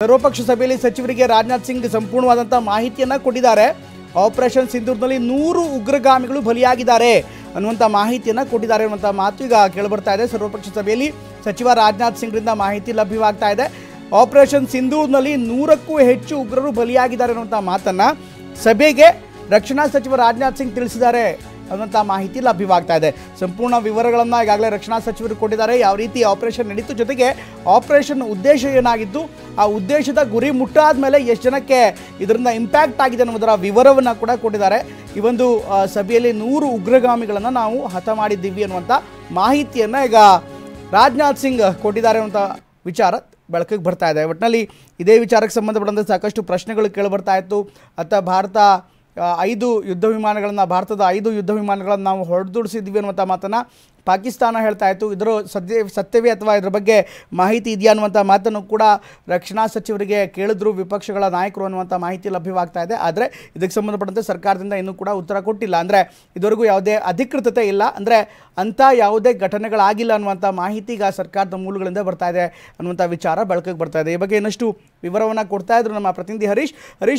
ಸರ್ವಪಕ್ಷ ಸಭೆಯಲ್ಲಿ ಸಚಿವರಿಗೆ ರಾಜನಾಥ್ ಸಿಂಗ್ ಸಂಪೂರ್ಣವಾದಂತಹ ಮಾಹಿತಿಯನ್ನ ಕೊಟ್ಟಿದ್ದಾರೆ. ಆಪರೇಷನ್ ಸಿಂಧೂರ್ನಲ್ಲಿ 100 ಉಗ್ರಗಾಮಿಗಳು ಬಲಿಯಾಗಿದ್ದಾರೆ ಅನ್ನುವಂಥ ಮಾಹಿತಿಯನ್ನ ಕೊಟ್ಟಿದ್ದಾರೆ ಅನ್ನುವಂಥ ಮಾತು ಈಗ ಕೇಳಿಬರ್ತಾ ಇದೆ. ಸರ್ವಪಕ್ಷ ಸಭೆಯಲ್ಲಿ ಸಚಿವ ರಾಜನಾಥ್ ಸಿಂಗ್ರಿಂದ ಮಾಹಿತಿ ಲಭ್ಯವಾಗ್ತಾ ಇದೆ. ಆಪರೇಷನ್ ಸಿಂಧೂರ್ನಲ್ಲಿ 100ಕ್ಕೂ ಹೆಚ್ಚು ಉಗ್ರರು ಬಲಿಯಾಗಿದ್ದಾರೆ ಅನ್ನುವಂಥ ಮಾತನ್ನ ಸಭೆಗೆ ರಕ್ಷಣಾ ಸಚಿವ ರಾಜನಾಥ್ ಸಿಂಗ್ ತಿಳಿಸಿದ್ದಾರೆ ಅನ್ನುವಂಥ ಮಾಹಿತಿ ಲಭ್ಯವಾಗ್ತಾ ಇದೆ. ಸಂಪೂರ್ಣ ವಿವರಗಳನ್ನು ಈಗಾಗಲೇ ರಕ್ಷಣಾ ಸಚಿವರು ಕೊಟ್ಟಿದ್ದಾರೆ. ಯಾವ ರೀತಿ ಆಪರೇಷನ್ ನಡೀತು, ಜೊತೆಗೆ ಆಪರೇಷನ್ ಉದ್ದೇಶ ಏನಾಗಿತ್ತು, ಆ ಉದ್ದೇಶದ ಗುರಿ ಮುಟ್ಟಾದ ಮೇಲೆ ಎಷ್ಟು ಜನಕ್ಕೆ ಇದರಿಂದ ಇಂಪ್ಯಾಕ್ಟ್ ಆಗಿದೆ ಅನ್ನೋದರ ವಿವರವನ್ನು ಕೂಡ ಕೊಟ್ಟಿದ್ದಾರೆ. ಈ ಒಂದು ಸಭೆಯಲ್ಲಿ 100 ಉಗ್ರಗಾಮಿಗಳನ್ನು ನಾವು ಹತ ಮಾಡಿದ್ದೀವಿ ಅನ್ನುವಂಥ ಮಾಹಿತಿಯನ್ನು ಈಗ ರಾಜನಾಥ್ ಸಿಂಗ್ ಕೊಟ್ಟಿದ್ದಾರೆ ಅನ್ನುವಂಥ ವಿಚಾರ ಬೆಳಕಿಗೆ ಬರ್ತಾ ಇದೆ. ಒಟ್ಟಿನಲ್ಲಿ ಇದೇ ವಿಚಾರಕ್ಕೆ ಸಂಬಂಧಪಟ್ಟಂತೆ ಸಾಕಷ್ಟು ಪ್ರಶ್ನೆಗಳು ಕೇಳಿಬರ್ತಾ ಇತ್ತು. ಭಾರತದ 5 ಯುದ್ಧ ವಿಮಾನಗಳನ್ನು ನಾವು ಹೊರದುಡಿಸಿದ್ವಿ ಅನ್ನುವಂಥ ಮಾತನ್ನು ಪಾಕಿಸ್ತಾನ ಹೇಳ್ತಾ ಇತ್ತು. ಇದರ ಸತ್ಯವೇ ಅಥವಾ ಇದರ ಬಗ್ಗೆ ಮಾಹಿತಿ ಇದೆಯಾ ಅನ್ನುವಂಥ ಮಾತನ್ನು ಕೂಡ ರಕ್ಷಣಾ ಸಚಿವರಿಗೆ ಕೇಳಿದ್ರು ವಿಪಕ್ಷಗಳ ನಾಯಕರು ಅನ್ನುವಂಥ ಮಾಹಿತಿ ಲಭ್ಯವಾಗ್ತಾ ಇದೆ. ಆದರೆ ಇದಕ್ಕೆ ಸಂಬಂಧಪಟ್ಟಂತೆ ಸರ್ಕಾರದಿಂದ ಇನ್ನೂ ಕೂಡ ಉತ್ತರ ಕೊಟ್ಟಿಲ್ಲ. ಅಂದರೆ ಇದುವರೆಗೂ ಯಾವುದೇ ಅಧಿಕೃತತೆ ಇಲ್ಲ, ಅಂದರೆ ಅಂಥ ಯಾವುದೇ ಘಟನೆಗಳಾಗಿಲ್ಲ ಅನ್ನುವಂಥ ಮಾಹಿತಿ ಈಗ ಸರ್ಕಾರದ ಮೂಲಗಳಿಂದ ಬರ್ತಾ ಇದೆ ಅನ್ನುವಂಥ ವಿಚಾರ ಬೆಳಕಿಗೆ ಬರ್ತಾ ಇದೆ. ಈ ಬಗ್ಗೆ ಇನ್ನಷ್ಟು ವಿವರವನ್ನು ಕೊಡ್ತಾ ಇದ್ರು ನಮ್ಮ ಪ್ರತಿನಿಧಿ ಹರೀಶ್.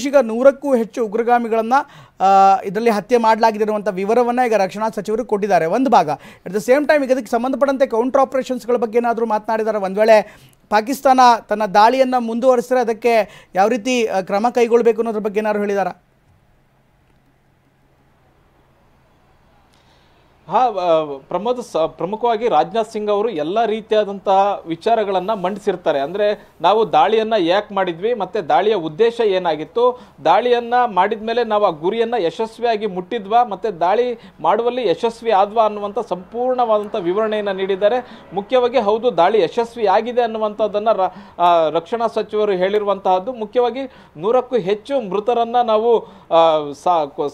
ಈಗ 100ಕ್ಕೂ ಹೆಚ್ಚು ಉಗ್ರಗಾಮಿಗಳನ್ನು ಇದರಲ್ಲಿ ಹತ್ಯೆ ಮಾಡಲಾಗಿದೆ ಅನ್ನುವಂಥ ವಿವರವನ್ನು ಈಗ ರಕ್ಷಣಾ ಸಚಿವರು ಕೊಟ್ಟಿದ್ದಾರೆ ಒಂದು ಭಾಗ. ಅಟ್ ದ ಸೇಮ್ ಟೈಮ್ ಈಗ ಇದಕ್ಕೆ ಸಂಬಂಧಪಟ್ಟಂತೆ ಕೌಂಟರ್ ಆಪರೇಷನ್ಸ್ಗಳ ಬಗ್ಗೆ ಏನಾದರೂ ಮಾತನಾಡಿದ್ದಾರೆ? ಒಂದು ವೇಳೆ ಪಾಕಿಸ್ತಾನ ತನ್ನ ದಾಳಿಯನ್ನು ಮುಂದುವರಿಸಿದ್ರೆ ಅದಕ್ಕೆ ಯಾವ ರೀತಿ ಕ್ರಮ ಕೈಗೊಳ್ಳಬೇಕು ಅನ್ನೋದ್ರ ಬಗ್ಗೆ ಏನಾದ್ರು ಹೇಳಿದಾರಾ? ಪ್ರಮುಖವಾಗಿ ರಾಜನಾಥ್ ಸಿಂಗ್ ಅವರು ಎಲ್ಲ ರೀತಿಯಾದಂತಹ ವಿಚಾರಗಳನ್ನು ಮಂಡಿಸಿರ್ತಾರೆ. ಅಂದರೆ ನಾವು ದಾಳಿಯನ್ನು ಯಾಕೆ ಮಾಡಿದ್ವಿ, ಮತ್ತು ದಾಳಿಯ ಉದ್ದೇಶ ಏನಾಗಿತ್ತು, ದಾಳಿಯನ್ನು ಮಾಡಿದ ಮೇಲೆ ನಾವು ಆ ಗುರಿಯನ್ನು ಯಶಸ್ವಿಯಾಗಿ ಮುಟ್ಟಿದ್ವಾ, ಮತ್ತು ದಾಳಿ ಮಾಡುವಲ್ಲಿ ಯಶಸ್ವಿ ಆದ್ವಾ ಅನ್ನುವಂಥ ಸಂಪೂರ್ಣವಾದಂಥ ವಿವರಣೆಯನ್ನು ನೀಡಿದ್ದಾರೆ. ಮುಖ್ಯವಾಗಿ ಹೌದು, ದಾಳಿ ಯಶಸ್ವಿ ಆಗಿದೆ ಅನ್ನುವಂಥದ್ದನ್ನು ರಕ್ಷಣಾ ಸಚಿವರು ಹೇಳಿರುವಂತಹದ್ದು. ಮುಖ್ಯವಾಗಿ 100ಕ್ಕೂ ಹೆಚ್ಚು ಮೃತರನ್ನು ನಾವು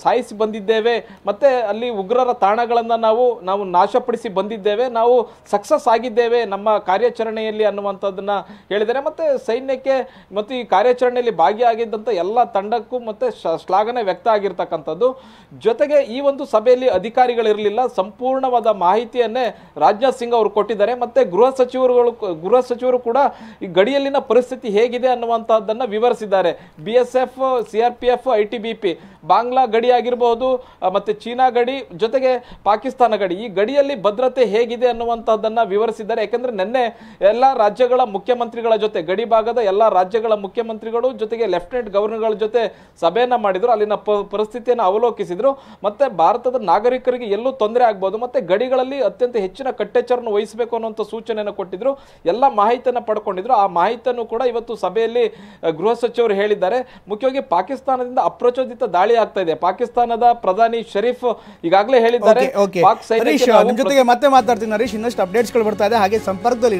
ಸಾಯಿಸಿ ಬಂದಿದ್ದೇವೆ, ಮತ್ತು ಅಲ್ಲಿ ಉಗ್ರರ ತಾಣಗಳನ್ನು ನಾವು ನಾಶಪಡಿಸಿ ಬಂದಿದ್ದೇವೆ, ನಾವು ಸಕ್ಸಸ್ ಆಗಿದ್ದೇವೆ ನಮ್ಮ ಕಾರ್ಯಾಚರಣೆಯಲ್ಲಿ ಅನ್ನುವಂಥದ್ದನ್ನ ಹೇಳಿದ್ದಾರೆ. ಮತ್ತೆ ಸೈನ್ಯಕ್ಕೆ ಮತ್ತು ಈ ಕಾರ್ಯಾಚರಣೆಯಲ್ಲಿ ಭಾಗಿಯಾಗಿದ್ದಂಥ ಎಲ್ಲ ತಂಡಕ್ಕೂ ಮತ್ತೆ ಶ್ಲಾಘನೆ ವ್ಯಕ್ತ ಆಗಿರ್ತಕ್ಕಂಥದ್ದು. ಜೊತೆಗೆ ಈ ಒಂದು ಸಭೆಯಲ್ಲಿ ಅಧಿಕಾರಿಗಳಿರಲಿಲ್ಲ, ಸಂಪೂರ್ಣವಾದ ಮಾಹಿತಿಯನ್ನೇ ರಾಜನಾಥ್ ಸಿಂಗ್ ಅವರು ಕೊಟ್ಟಿದ್ದಾರೆ. ಮತ್ತೆ ಗೃಹ ಸಚಿವರು ಕೂಡ ಈ ಗಡಿಯಲ್ಲಿನ ಪರಿಸ್ಥಿತಿ ಹೇಗಿದೆ ಅನ್ನುವಂಥದ್ದನ್ನ ವಿವರಿಸಿದ್ದಾರೆ. BSF, CRPF, ITBP, ಬಾಂಗ್ಲಾ ಗಡಿ ಆಗಿರಬಹುದು, ಮತ್ತೆ ಚೀನಾ ಗಡಿ, ಜೊತೆಗೆ ಪಾಕಿಸ್ತಾನ ಗಡಿ, ಈ ಗಡಿಯಲ್ಲಿ ಭದ್ರತೆ ಹೇಗಿದೆ ಅನ್ನುವಂಥದ್ದನ್ನ ವಿವರಿಸಿದ್ದಾರೆ. ಯಾಕಂದ್ರೆ ನಿನ್ನೆ ಎಲ್ಲ ರಾಜ್ಯಗಳ ಮುಖ್ಯಮಂತ್ರಿಗಳ ಜೊತೆ, ಗಡಿ ಭಾಗದ ಎಲ್ಲ ರಾಜ್ಯಗಳ ಮುಖ್ಯಮಂತ್ರಿಗಳು ಜೊತೆಗೆ ಲೆಫ್ಟಿನೆಂಟ್ ಗವರ್ನರ್ಗಳ ಜೊತೆ ಸಭೆಯನ್ನ ಮಾಡಿದ್ರು, ಅಲ್ಲಿನ ಪರಿಸ್ಥಿತಿಯನ್ನು ಅವಲೋಕಿಸಿದ್ರು. ಮತ್ತೆ ಭಾರತದ ನಾಗರಿಕರಿಗೆ ಎಲ್ಲೂ ತೊಂದರೆ ಆಗ್ಬೋದು, ಮತ್ತೆ ಗಡಿಗಳಲ್ಲಿ ಅತ್ಯಂತ ಹೆಚ್ಚಿನ ಕಟ್ಟೆಚ್ಚರನ್ನು ವಹಿಸಬೇಕು ಅನ್ನುವಂಥ ಸೂಚನೆಯನ್ನು ಕೊಟ್ಟಿದ್ರು. ಎಲ್ಲ ಮಾಹಿತಿಯನ್ನು ಪಡ್ಕೊಂಡಿದ್ರು. ಆ ಮಾಹಿತಿಯನ್ನು ಕೂಡ ಇವತ್ತು ಸಭೆಯಲ್ಲಿ ಗೃಹ ಸಚಿವರು ಹೇಳಿದ್ದಾರೆ. ಮುಖ್ಯವಾಗಿ ಪಾಕಿಸ್ತಾನದಿಂದ ಅಪ್ರಚೋದಿತ ದಾಳಿ ಆಗ್ತಾ ಇದೆ. ಪಾಕಿಸ್ತಾನದ ಪ್ರಧಾನಿ ಶರೀಫ್ ಈಗಾಗಲೇ ಹೇಳಿದ್ದಾರೆ. ಜೊತೆಗೆ ಮತ್ತೆ ಮಾತಾಡ್ತೀನಿ ಹರೀಶ್, ಇನ್ನಷ್ಟು ಅಪ್ಡೇಟ್ಸ್ಗಳು ಬರ್ತಾ ಇದೆ, ಹಾಗೆ ಸಂಪರ್ಕದಲ್ಲಿರಿ.